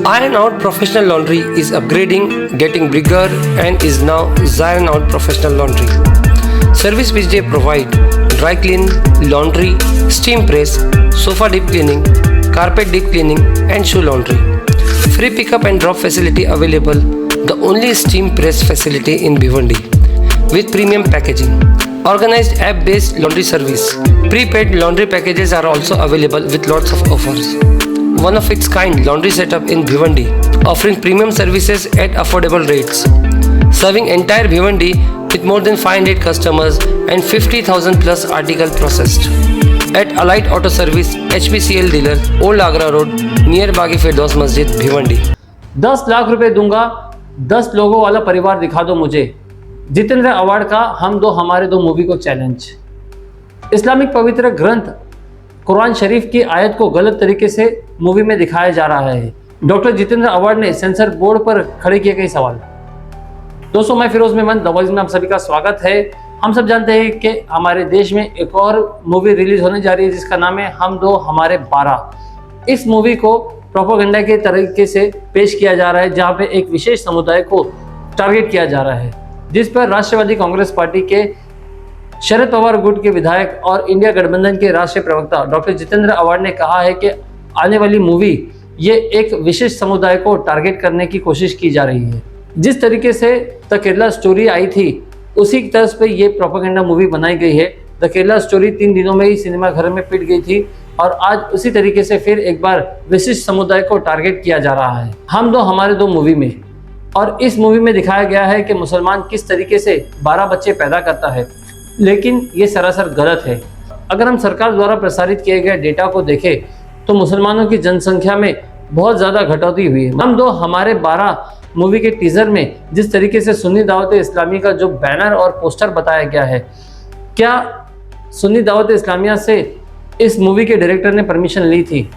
Iron Out Professional Laundry is upgrading, getting bigger, and is now Zion Out Professional Laundry. Service which they provide: dry clean, laundry, steam press, sofa deep cleaning, carpet deep cleaning, and shoe laundry. Free pickup and drop facility available. The only steam press facility in Bhiwandi with premium packaging. Organized app-based laundry service. Prepaid laundry packages are also available with lots of offers. One of its kind laundry setup in Bhiwandi, offering premium services at affordable rates. Serving entire Bhiwandi with more than 500 customers and 50,000 plus articles processed. At Allied Auto Service, HPCL dealer, Old Agra Road, near Baghi Firdaus Masjid, Bhiwandi. 10 lakh रुपए दूंगा, 10 लोगों वाला परिवार दिखा दो मुझे। Jitendra award का हम दो हमारे दो मूवी को चैलेंज। इस्लामिक पवित्र ग्रंथ कुरान शरीफ की आयत को गलत तरीके से मूवी में दिखाया जा रहा है। डॉक्टर जितेंद्र अवार्ड ने सेंसर बोर्ड पर खड़े किए कई सवाल। दोस्तों, मैं फिरोज मेमन द वॉइस में आप सभी का स्वागत है। हम सब जानते हैं कि हमारे देश में एक और मूवी रिलीज होने जा रही है जिसका नाम है हम दो हमारे 12। इस मूवी को प्रोपेगेंडा के तरीके से पेश किया जा रहा है, जहां पे एक विशेष समुदाय को टारगेट किया जा रहा है, जिस पर राष्ट्रवादी कांग्रेस पार्टी के शरद पवार गुट के विधायक और इंडिया गठबंधन के राष्ट्रीय प्रवक्ता डॉक्टर जितेंद्र अवार्ड ने कहा है कि आने वाली मूवी ये एक विशेष समुदाय को टारगेट करने की कोशिश की जा रही है। जिस तरीके से द केरला स्टोरी आई थी उसी तर्ज पे ये प्रोपेगेंडा मूवी बनाई गई है। द केरला स्टोरी 3 दिनों में ही सिनेमा घर में पिट गई थी और आज उसी तरीके से फिर एक बार विशिष्ट समुदाय को टारगेट किया जा रहा है हम दो हमारे दो मूवी में। और इस मूवी में दिखाया गया है कि मुसलमान किस तरीके से 12 बच्चे पैदा करता है, लेकिन ये सरासर गलत है। अगर हम सरकार द्वारा प्रसारित किए गए डेटा को देखें तो मुसलमानों की जनसंख्या में बहुत ज़्यादा घटौती हुई है। हम दो हमारे 12 मूवी के टीजर में जिस तरीके से सुन्नी दावत इस्लामी का जो बैनर और पोस्टर बताया गया है, क्या सुन्नी दावत इस्लामिया से इस मूवी के डायरेक्टर ने परमिशन ली थी?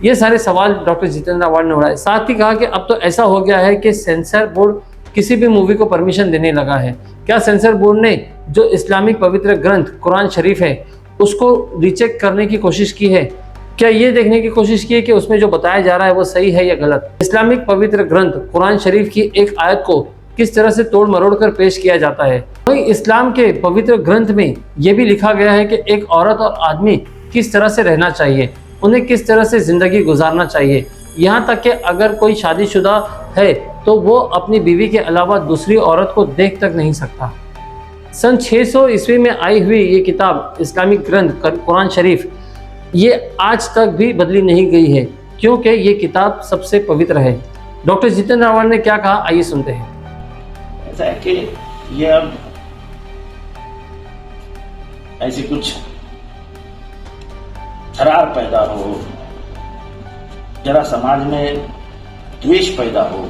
ये सारे सवाल डॉक्टर जितेंद्र अवार्ड ने उठाए। साथ ही कहा कि अब तो ऐसा हो गया है कि सेंसर बोर्ड किसी भी मूवी को परमिशन देने लगा है। क्या सेंसर बोर्ड ने जो इस्लामिक पवित्र ग्रंथ कुरान शरीफ है उसको रीचेक करने की कोशिश की है? क्या ये देखने की कोशिश की है कि उसमें जो बताया जा रहा है वो सही है या गलत? इस्लामिक पवित्र ग्रंथ कुरान शरीफ की एक आयत को किस तरह से तोड़ मरोड़ कर पेश किया जाता है। वहीं इस्लाम के पवित्र ग्रंथ में ये भी लिखा गया है कि एक औरत और आदमी किस तरह से रहना चाहिए, उन्हें किस तरह से जिंदगी गुजारना चाहिए। यहाँ तक कि अगर कोई शादीशुदा है तो वो अपनी बीवी के अलावा दूसरी औरत को देख तक नहीं सकता। सन 600 ईस्वी में आई हुई ये किताब इस्लामिक ग्रंथ कुरान शरीफ ये आज तक भी बदली नहीं गई है, क्योंकि ये किताब सबसे पवित्र है। डॉक्टर जितेंद्र अवार्ड ने क्या कहा, आइए सुनते हैं। ऐसा है कि ये अब ऐसी कुछ दरार पैदा हो, जरा समाज में द्वेष पैदा हो,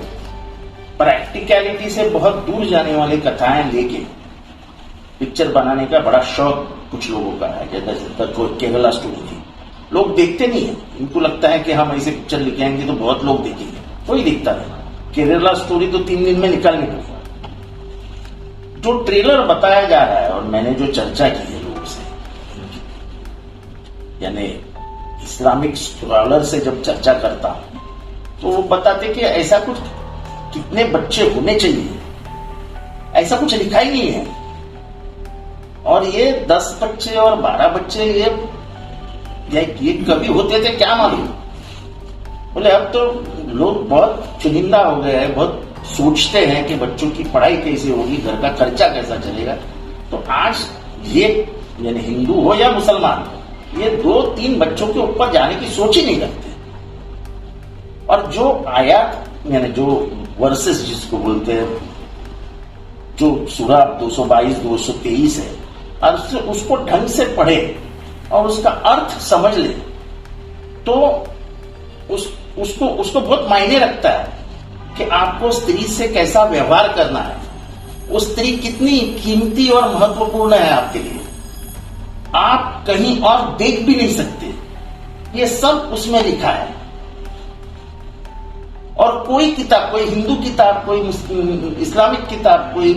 प्रैक्टिकलिटी से बहुत दूर जाने वाली कथाएं लेके पिक्चर बनाने का बड़ा शौक कुछ लोगों का है। जैसे केरला स्टोरी थी, लोग देखते नहीं है, इनको लगता है कि हम ऐसे पिक्चर लेके आएंगे तो बहुत लोग देखेंगे, कोई दिखता नहीं। केरला स्टोरी तो 3 दिन में निकालनी पड़ेगी। जो ट्रेलर बताया जा रहा है और मैंने जो चर्चा की है लोगों से, यानी इस्लामिक स्कॉलर से जब चर्चा करता हूं तो वो बताते कि ऐसा कुछ कितने बच्चे होने चाहिए, ऐसा कुछ लिखा ही नहीं है। और ये 10 बच्चे और 12 बच्चे ये कभी होते थे क्या मालूम। बोले अब तो लोग बहुत चुनिंदा हो गए हैं, बहुत सोचते हैं कि बच्चों की पढ़ाई कैसे होगी, घर का खर्चा कैसा चलेगा। तो आज ये यानी हिंदू हो या मुसलमान हो, ये 2-3 बच्चों के ऊपर जाने की सोच ही नहीं करते। और जो आयात यानी जो वर्सेस जिसको बोलते हैं, जो सूरा 222-223 है, और उसको ढंग से पढ़े और उसका अर्थ समझ ले तो उसको बहुत मायने रखता है कि आपको स्त्री से कैसा व्यवहार करना है, वो स्त्री कितनी कीमती और महत्वपूर्ण है आपके लिए, आप कहीं और देख भी नहीं सकते। ये सब उसमें लिखा है। और कोई किताब, कोई हिंदू किताब, कोई इस्लामिक किताब, कोई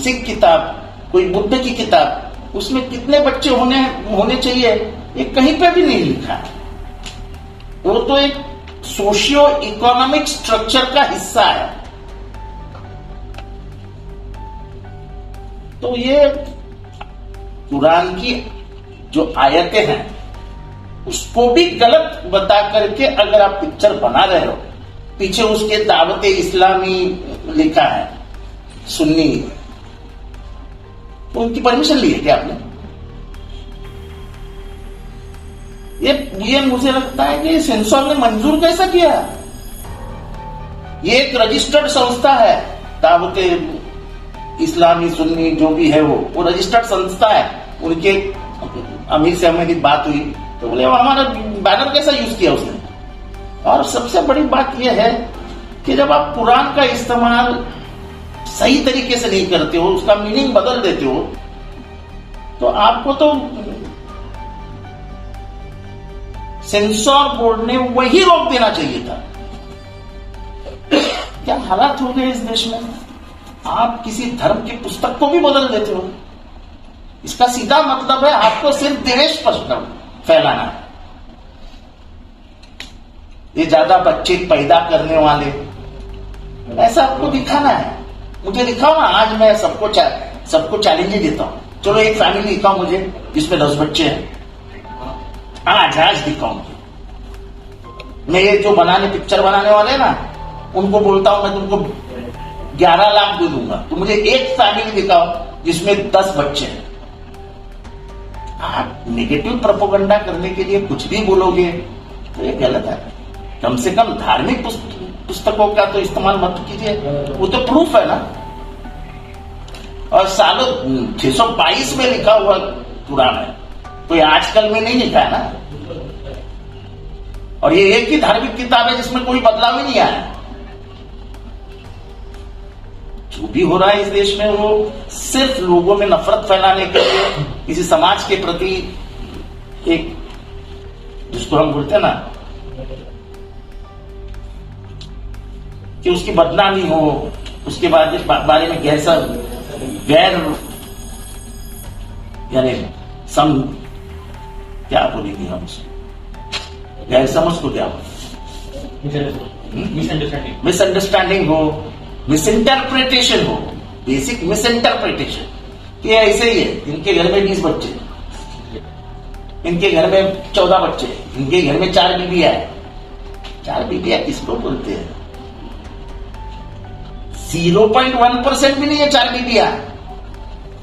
सिख किताब, कोई बुद्ध की किताब, उसमें कितने बच्चे होने चाहिए ये कहीं पे भी नहीं लिखा है। वो तो एक सोशियो इकोनॉमिक स्ट्रक्चर का हिस्सा है। तो ये कुरान की जो आयतें हैं उसको भी गलत बता करके अगर आप पिक्चर बना रहे हो, पीछे उसके दावत इस्लामी लिखा है, सुन्नी, तो उनकी परमिशन ली है क्या आपने? ये मुझे लगता है कि सेंसर ने मंजूर कैसा किया? ये एक रजिस्टर्ड संस्था है, दावत इस्लामी सुन्नी जो भी है वो रजिस्टर्ड संस्था है। उनके अमीर से मेरी बात हुई तो बोले हमारा बैनर कैसा यूज किया उसने। और सबसे बड़ी बात यह है कि जब आप कुरान का इस्तेमाल सही तरीके से नहीं करते हो, उसका मीनिंग बदल देते हो, तो आपको तो सेंसर बोर्ड ने वही रोक देना चाहिए था। क्या हालात हो गए इस देश में? आप किसी धर्म की पुस्तक को भी बदल देते हो। इसका सीधा मतलब है आपको सिर्फ द्वेष फैलाना है। ये ज्यादा बच्चे पैदा करने वाले, ऐसा आपको दिखाना है। मुझे दिखाओ ना, आज मैं सबको चैलेंज देता हूं। चलो एक फैमिली दिखाओ मुझे जिसमें 10 बच्चे हैं, आज दिखाओ। मैं ये जो पिक्चर बनाने वाले ना, उनको बोलता हूं मैं तुमको 11 लाख दे दूंगा, तो मुझे एक फैमिली दिखाओ जिसमें 10 बच्चे हैं। आप नेगेटिव प्रोपेगेंडा करने के लिए कुछ भी बोलोगे तो ये गलत है। कम से कम धार्मिक पुस्तकों का तो इस्तेमाल मत कीजिए, वो तो प्रूफ है ना। और सालों 622 में लिखा हुआ कुरान है, कोई आजकल में नहीं लिखा है ना। और ये एक ही धार्मिक किताब है जिसमें कोई बदलाव ही नहीं आया। जो भी हो रहा है इस देश में वो सिर्फ लोगों में नफरत फैलाने के लिए, किसी समाज के प्रति एक, जिसको हम बोलते हैं ना कि उसकी बदनामी हो, उसके बाद इस बारे में गैर यानी क्या बोलेंगे हम उसको, गैर समझ को क्या मिसअंडरस्टैंडिंग हो, मिसइंटरप्रिटेशन हो, बेसिक मिसइंटरप्रिटेशन कि ऐसे ही है, इनके घर में 20 बच्चे, इनके घर में 14 बच्चे, इनके घर में 4 बीबियां है। 4 बीबियां किसको बोलते हैं? 0.1% भी नहीं है 4 बीबियां,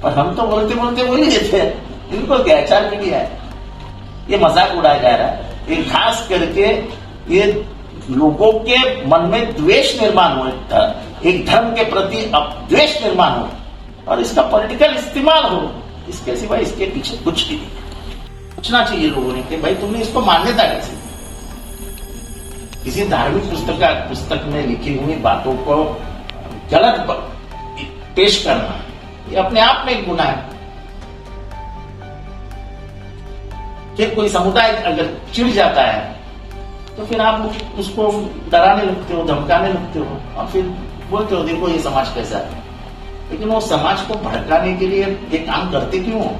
पर हम तो बोलते बोलते बोल ही देते हैं इनको क्या है 4 बीबियां है। ये मजाक उड़ाया जा रहा है। ये खास करके ये लोगों के मन में द्वेष निर्माण हो, एक धर्म के प्रति द्वेष निर्माण हो और इसका पॉलिटिकल इस्तेमाल हो, इसके सिवाय इसके पीछे कुछ भी नहीं। पूछना चाहिए लोगों ने कि भाई तुमने इसको मान्यता कैसे? किसी धार्मिक पुस्तक में लिखी हुई बातों को गलत पेश करना, ये अपने आप में एक गुनाह है। फिर कोई समुदाय अगर चिढ़ जाता है तो फिर आप उसको डराने लगते हो, धमकाने लगते हो और फिर बोलते हो देखो ये समाज कैसा है। लेकिन वो समाज को भड़काने के लिए ये काम करते क्यों हो?